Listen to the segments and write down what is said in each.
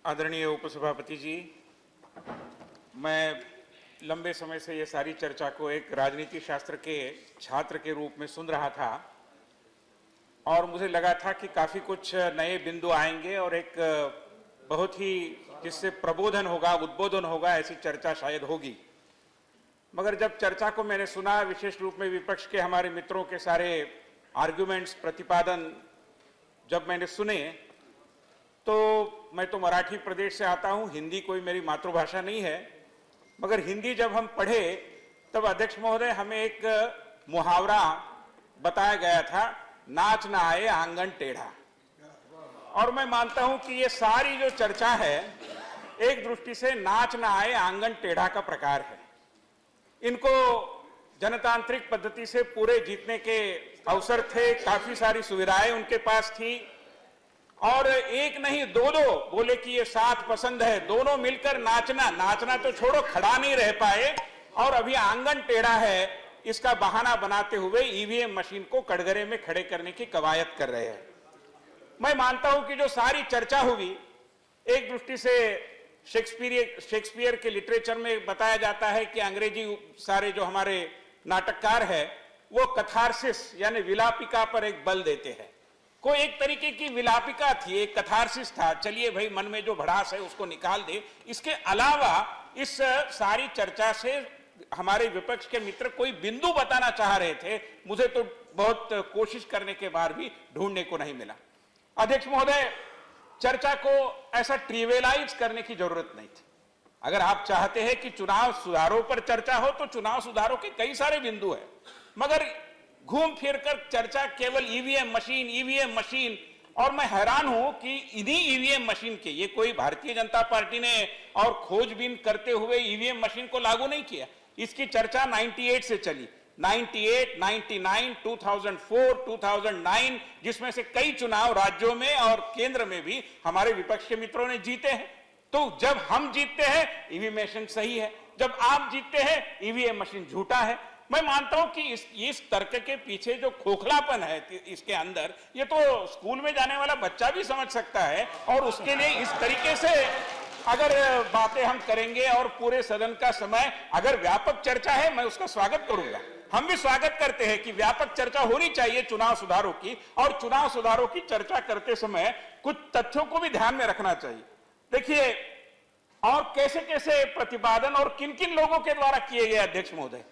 आदरणीय उपसभापति जी, मैं लंबे समय से ये सारी चर्चा को एक राजनीति शास्त्र के छात्र के रूप में सुन रहा था और मुझे लगा था कि काफी कुछ नए बिंदु आएंगे और एक बहुत ही जिससे प्रबोधन होगा, उद्बोधन होगा, ऐसी चर्चा शायद होगी। मगर जब चर्चा को मैंने सुना, विशेष रूप में विपक्ष के हमारे मित्रों के सारे आर्ग्यूमेंट्स, प्रतिपादन जब मैंने सुने, तो मैं तो मराठी प्रदेश से आता हूं, हिंदी कोई मेरी मातृभाषा नहीं है, मगर हिंदी जब हम पढ़े तब अध्यक्ष महोदय हमें एक मुहावरा बताया गया था, नाच ना आए आंगन टेढ़ा। और मैं मानता हूं कि ये सारी जो चर्चा है एक दृष्टि से नाच ना आए आंगन टेढ़ा का प्रकार है। इनको जनतांत्रिक पद्धति से पूरे जीतने के अवसर थे, काफी सारी सुविधाएं उनके पास थी और एक नहीं दो बोले कि ये साथ पसंद है, दोनों मिलकर नाचना तो छोड़ो, खड़ा नहीं रह पाए और अभी आंगन टेढ़ा है इसका बहाना बनाते हुए ईवीएम मशीन को कटघरे में खड़े करने की कवायद कर रहे हैं। मैं मानता हूं कि जो सारी चर्चा होगी, एक दृष्टि से शेक्सपियर के लिटरेचर में बताया जाता है कि अंग्रेजी सारे जो हमारे नाटककार है वो कथारसिस यानी विलापिका पर एक बल देते हैं। कोई एक तरीके की विलापिका थी, एक कथारसिस था, चलिए भाई मन में जो भड़ास है उसको निकाल दे। इसके अलावा इस सारी चर्चा से हमारे विपक्ष के मित्र कोई बिंदु बताना चाह रहे थे, मुझे तो बहुत कोशिश करने के बाद भी ढूंढने को नहीं मिला। अध्यक्ष महोदय, चर्चा को ऐसा ट्रिवियलाइज करने की जरूरत नहीं थी। अगर आप चाहते हैं कि चुनाव सुधारों पर चर्चा हो तो चुनाव सुधारों के कई सारे बिंदु हैं, मगर घूम फिर कर चर्चा केवल ईवीएम मशीन। और मैं हैरान हूं कि इन्हीं ईवीएम मशीन के, ये कोई भारतीय जनता पार्टी ने और खोजबीन करते हुए ईवीएम मशीन को लागू नहीं किया। इसकी चर्चा 98 से चली, 98, 99, 2004, 2009, जिसमें से कई चुनाव राज्यों में और केंद्र में भी हमारे विपक्ष के मित्रों ने जीते हैं। तो जब हम जीतते हैं ईवीएम मशीन सही है, जब आप जीतते हैं ईवीएम मशीन झूठा है। मैं मानता हूं कि इस तर्क के पीछे जो खोखलापन है इसके अंदर, ये तो स्कूल में जाने वाला बच्चा भी समझ सकता है। और उसके लिए इस तरीके से अगर बातें हम करेंगे और पूरे सदन का समय, अगर व्यापक चर्चा है मैं उसका स्वागत करूंगा। हम भी स्वागत करते हैं कि व्यापक चर्चा होनी चाहिए चुनाव सुधारों की, और चुनाव सुधारों की चर्चा करते समय कुछ तथ्यों को भी ध्यान में रखना चाहिए। देखिए, और कैसे कैसे प्रतिपादन और किन किन लोगों के द्वारा किए गए अध्यक्ष महोदय,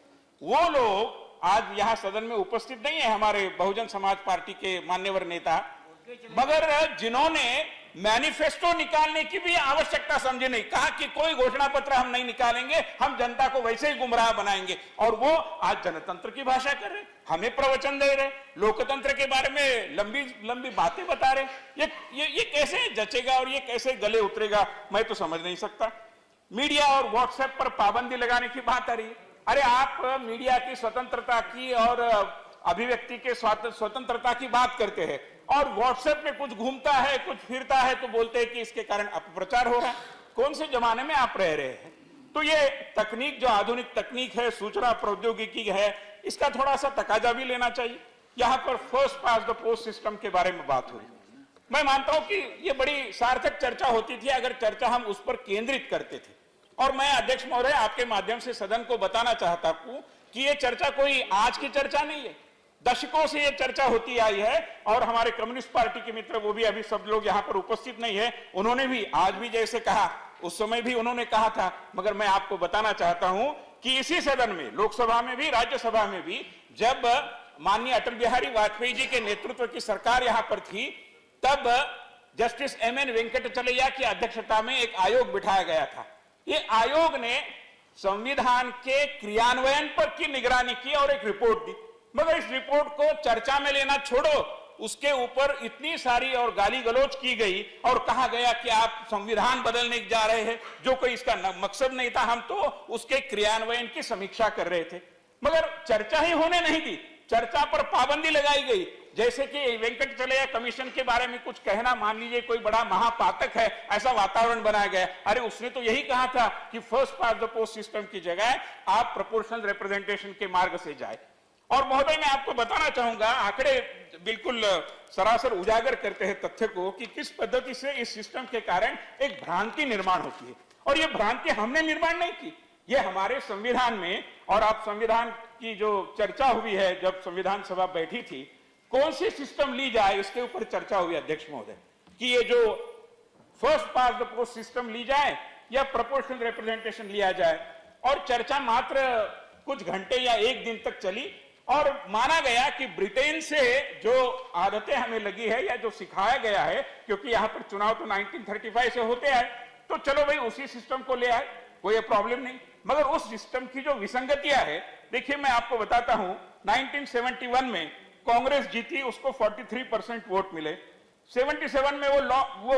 वो लोग आज यहां सदन में उपस्थित नहीं है, हमारे बहुजन समाज पार्टी के मान्यवर नेता, मगर जिन्होंने मैनिफेस्टो निकालने की भी आवश्यकता समझी नहीं, कहा कि कोई घोषणा पत्र हम नहीं निकालेंगे, हम जनता को वैसे ही गुमराह बनाएंगे। और वो आज जनतंत्र की भाषा कर रहे, हमें प्रवचन दे रहे, लोकतंत्र के बारे में लंबी लंबी बातें बता रहे। ये कैसे जचेगा और ये कैसे गले उतरेगा, मैं तो समझ नहीं सकता। मीडिया और व्हाट्सएप पर पाबंदी लगाने की बात आ रही है। अरे आप मीडिया की स्वतंत्रता की और अभिव्यक्ति के स्वतंत्रता की बात करते हैं और व्हाट्सएप में कुछ घूमता है, कुछ फिरता है, तो बोलते हैं कि इसके कारण अपप्रचार हो रहा है। कौन से जमाने में आप रह रहे हैं? तो ये तकनीक, जो आधुनिक तकनीक है, सूचना प्रौद्योगिकी है, इसका थोड़ा सा तकाजा भी लेना चाहिए। यहां पर first past the post system के बारे में बात हुई। मैं मानता हूं कि ये बड़ी सार्थक चर्चा होती थी अगर चर्चा हम उस पर केंद्रित करते थे। और मैं अध्यक्ष महोदय आपके माध्यम से सदन को बताना चाहता हूं कि ये चर्चा कोई आज की चर्चा नहीं है, दशकों से ये चर्चा होती आई है। और हमारे कम्युनिस्ट पार्टी के मित्र, वो भी अभी सब लोग यहां पर उपस्थित नहीं है, उन्होंने भी आज भी जैसे कहा, उस समय भी उन्होंने कहा था। मगर मैं आपको बताना चाहता हूं कि इसी सदन में, लोकसभा में भी, राज्यसभा में भी, जब माननीय अटल बिहारी वाजपेयी जी के नेतृत्व की सरकार यहां पर थी, तब जस्टिस एमएन वेंकटचलैया की अध्यक्षता में एक आयोग बिठाया गया था। ये आयोग ने संविधान के क्रियान्वयन पर की निगरानी की और एक रिपोर्ट दी। मगर इस रिपोर्ट को चर्चा में लेना छोड़ो, उसके ऊपर इतनी सारी और गाली गलौज की गई और कहा गया कि आप संविधान बदलने जा रहे हैं, जो कोई इसका मकसद नहीं था। हम तो उसके क्रियान्वयन की समीक्षा कर रहे थे, मगर चर्चा ही होने नहीं दी। चर्चा पर पाबंदी लगाई गई, जैसे कि वेंकटचलैया कमीशन के बारे में कुछ कहना, मान लीजिए कोई बड़ा महापातक है, ऐसा वातावरण बनाया गया। अरे उसने तो यही कहा था कि first past the post system की जगह आप प्रोपोर्शनल रिप्रेजेंटेशन के मार्ग से जाए। और महोदय मैं आपको बताना चाहूंगा, आंकड़े बिल्कुल सरासर उजागर करते हैं तथ्य को कि किस पद्धति से इस सिस्टम के कारण एक भ्रांति निर्माण होती है। और ये भ्रांति हमने निर्माण नहीं की, ये हमारे संविधान में, और आप संविधान की जो चर्चा हुई है जब संविधान सभा बैठी थी, कौन सी सिस्टम ली जाए इसके ऊपर चर्चा हुई अध्यक्ष महोदय, कि ये जो first past the post system ली जाए या प्रोपोर्शनल रिप्रेजेंटेशन लिया जाए। और चर्चा मात्र कुछ घंटे या एक दिन तक चली और माना गया कि ब्रिटेन से जो आदतें हमें लगी है या जो सिखाया गया है, क्योंकि यहां पर चुनाव तो 1935 से होते आए, तो चलो भाई उसी सिस्टम को ले आए, कोई प्रॉब्लम नहीं। मगर उस सिस्टम की जो विसंगतियां है, देखिए मैं आपको बताता हूं, 1971 में कांग्रेस जीती, उसको 43% वोट मिले। 77 में वो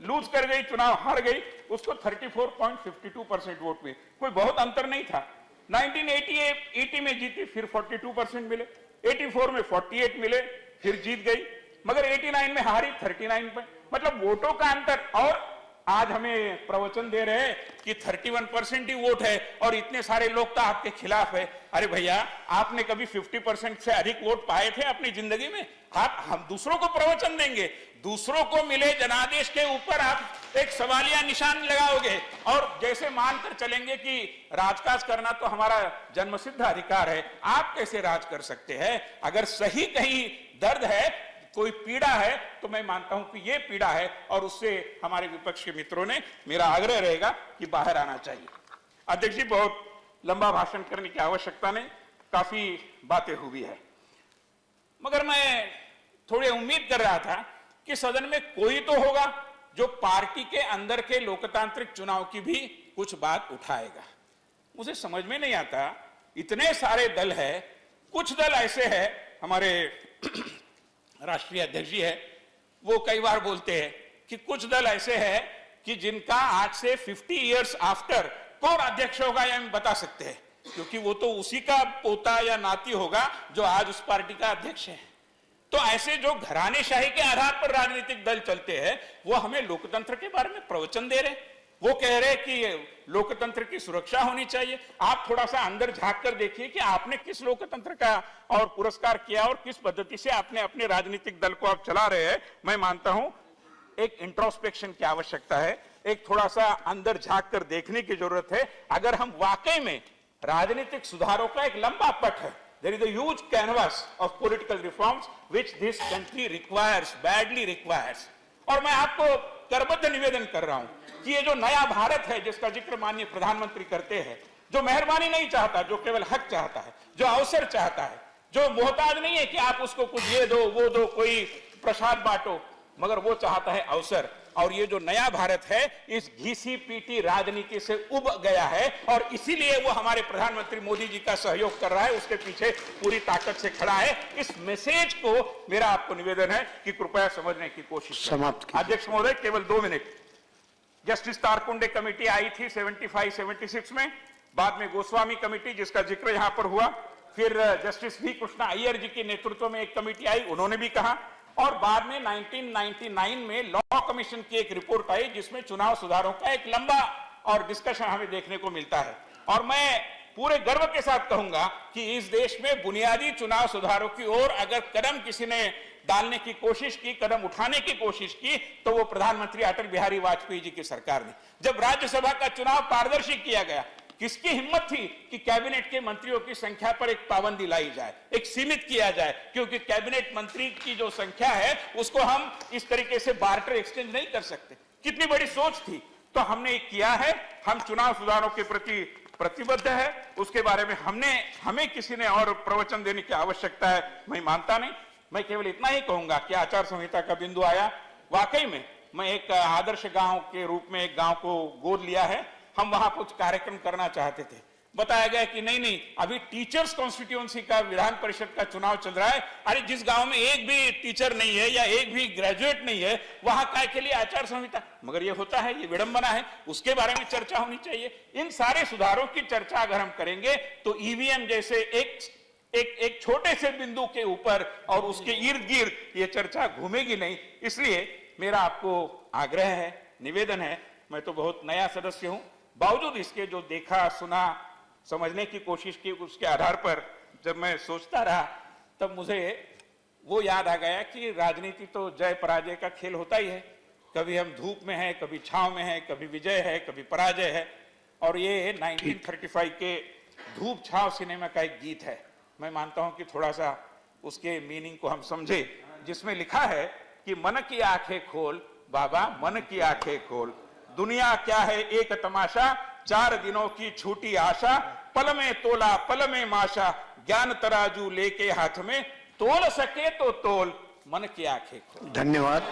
लूज कर गई, चुनाव हार गई, उसको 34.52% वोट मिले, कोई बहुत अंतर नहीं था। 1980 में जीती, फिर 42% मिले, 84 में 48 मिले, फिर जीत गई, मगर 89 में हारी 39 पर, मतलब वोटों का अंतर। और आज हमें प्रवचन दे रहे हैं कि 31% ही वोट है और इतने सारे लोग तो आपके खिलाफ है। अरे भैया, आपने कभी 50% से अधिक वोट पाए थे अपनी जिंदगी में? हम दूसरों को प्रवचन देंगे, दूसरों को मिले जनादेश के ऊपर आप एक सवालिया निशान लगाओगे और जैसे मानकर चलेंगे कि राजकाज करना तो हमारा जन्मसिद्ध अधिकार है, आप कैसे राज कर सकते हैं? अगर सही कहीं दर्द है, कोई पीड़ा है, तो मैं मानता हूं कि ये पीड़ा है और उससे हमारे विपक्ष के मित्रों ने, मेरा आग्रह रहेगा कि बाहर आना चाहिए। अध्यक्ष जी, बहुत लंबा भाषण करने की आवश्यकता नहीं, काफी बातें हुई है, मगर मैं थोड़ी उम्मीद कर रहा था कि सदन में कोई तो होगा जो पार्टी के अंदर के लोकतांत्रिक चुनाव की भी कुछ बात उठाएगा। मुझे समझ में नहीं आता, इतने सारे दल है, कुछ दल ऐसे है, हमारे राष्ट्रीय अध्यक्ष जी है, वो कई बार बोलते हैं कि कुछ दल ऐसे है कि जिनका आज से 50 इयर्स आफ्टर कौन अध्यक्ष होगा ये हम बता सकते हैं, क्योंकि वो तो उसी का पोता या नाती होगा जो आज उस पार्टी का अध्यक्ष है। तो ऐसे जो घरानेशाही के आधार पर राजनीतिक दल चलते हैं, वो हमें लोकतंत्र के बारे में प्रवचन दे रहे, वो कह रहे कि लोकतंत्र की सुरक्षा होनी चाहिए। आप थोड़ा सा अंदर झांक कर देखिए कि आपने किस लोकतंत्र का और पुरस्कार किया और किस पद्धति से आपने अपने राजनीतिक दल को आप चला रहे हैं। मैं मानता हूं एक इंट्रोस्पेक्शन की आवश्यकता है, एक थोड़ा सा अंदर झांक कर देखने की जरूरत है। अगर हम वाकई में राजनीतिक सुधारों का एक लंबा पट है, there is a huge canvas of political reforms which this country requires, badly requires। और मैं आपको करबद्ध निवेदन कर रहा हूं कि ये जो नया भारत है जिसका जिक्र माननीय प्रधानमंत्री करते हैं, जो मेहरबानी नहीं चाहता, जो केवल हक चाहता है, जो अवसर चाहता है, जो मोहताज नहीं है कि आप उसको कुछ ये दो वो दो, कोई प्रसाद बांटो, मगर वो चाहता है अवसर। और ये जो नया भारत है इस घिसी पीटी राजनीति से उब गया है और इसीलिए वो हमारे प्रधानमंत्री मोदी जी का सहयोग कर रहा है, उसके पीछे पूरी ताकत से खड़ा है। इस मैसेज को मेरा आपको निवेदन है कि कृपया समझने की कोशिश करें। अध्यक्ष महोदय, केवल 2 मिनट। जस्टिस तारकुंडे कमेटी आई थी 75-76 में, बाद में गोस्वामी कमेटी जिसका जिक्र यहां पर हुआ, फिर जस्टिस वी कृष्णा अय्यर जी के नेतृत्व में एक कमेटी आई, उन्होंने भी कहा, और बाद में 1999 में लॉ कमीशन की एक रिपोर्ट आई जिसमें चुनाव सुधारों का एक लंबा और डिस्कशन हमें देखने को मिलता है। और मैं पूरे गर्व के साथ कहूंगा कि इस देश में बुनियादी चुनाव सुधारों की ओर अगर कदम किसी ने डालने की कोशिश की, कदम उठाने की कोशिश की, तो वो प्रधानमंत्री अटल बिहारी वाजपेयी जी की सरकार ने। जब राज्यसभा का चुनाव पारदर्शी किया गया, किसकी हिम्मत थी कि कैबिनेट के मंत्रियों की संख्या पर एक पाबंदी लाई जाए, एक सीमित किया जाए, क्योंकि कैबिनेट मंत्री की जो संख्या है उसको हम इस तरीके से बार्टर एक्सचेंज नहीं कर सकते। कितनी बड़ी सोच थी, तो हमने किया है। हम चुनाव सुधारों के प्रति प्रतिबद्ध है, उसके बारे में हमें किसी ने और प्रवचन देने की आवश्यकता है मैं मानता नहीं। मैं केवल इतना ही कहूंगा कि आचार संहिता का बिंदु आया, वाकई में मैं एक आदर्श गांव के रूप में एक गांव को गोद लिया है, हम वहां कुछ कार्यक्रम करना चाहते थे, बताया गया कि नहीं अभी टीचर्स कॉन्स्टिट्यूएंसी का विधान परिषद का चुनाव चल रहा है। अरे जिस गांव में एक भी टीचर नहीं है या एक भी ग्रेजुएट नहीं है, वहां काय के लिए आचार संहिता? मगर ये होता है, ये विडंबना है, उसके बारे में चर्चा होनी चाहिए। इन सारे सुधारों की चर्चा अगर हम करेंगे तो ईवीएम जैसे एक छोटे से बिंदु के ऊपर और उसके इर्द गिर्द ये चर्चा घूमेगी नहीं। इसलिए मेरा आपको आग्रह है, निवेदन है, मैं तो बहुत नया सदस्य हूं, बावजूद इसके जो देखा सुना समझने की कोशिश की, उसके आधार पर जब मैं सोचता रहा तब मुझे वो याद आ गया कि राजनीति तो जय पराजय का खेल होता ही है। कभी हम धूप में हैं, कभी छांव में हैं, कभी विजय है, कभी पराजय है। और ये 1935 के धूप छांव सिनेमा का एक गीत है। मैं मानता हूं कि थोड़ा सा उसके मीनिंग को हम समझे, जिसमें लिखा है कि मन की आंखें खोल बाबा, मन की आंखें खोल, दुनिया क्या है एक तमाशा, 4 दिनों की छूटी आशा, पल में तोला पल में माशा, ज्ञान तराजू लेके हाथ में, तोल सके तो तोल, मन की आंखें खोल। धन्यवाद।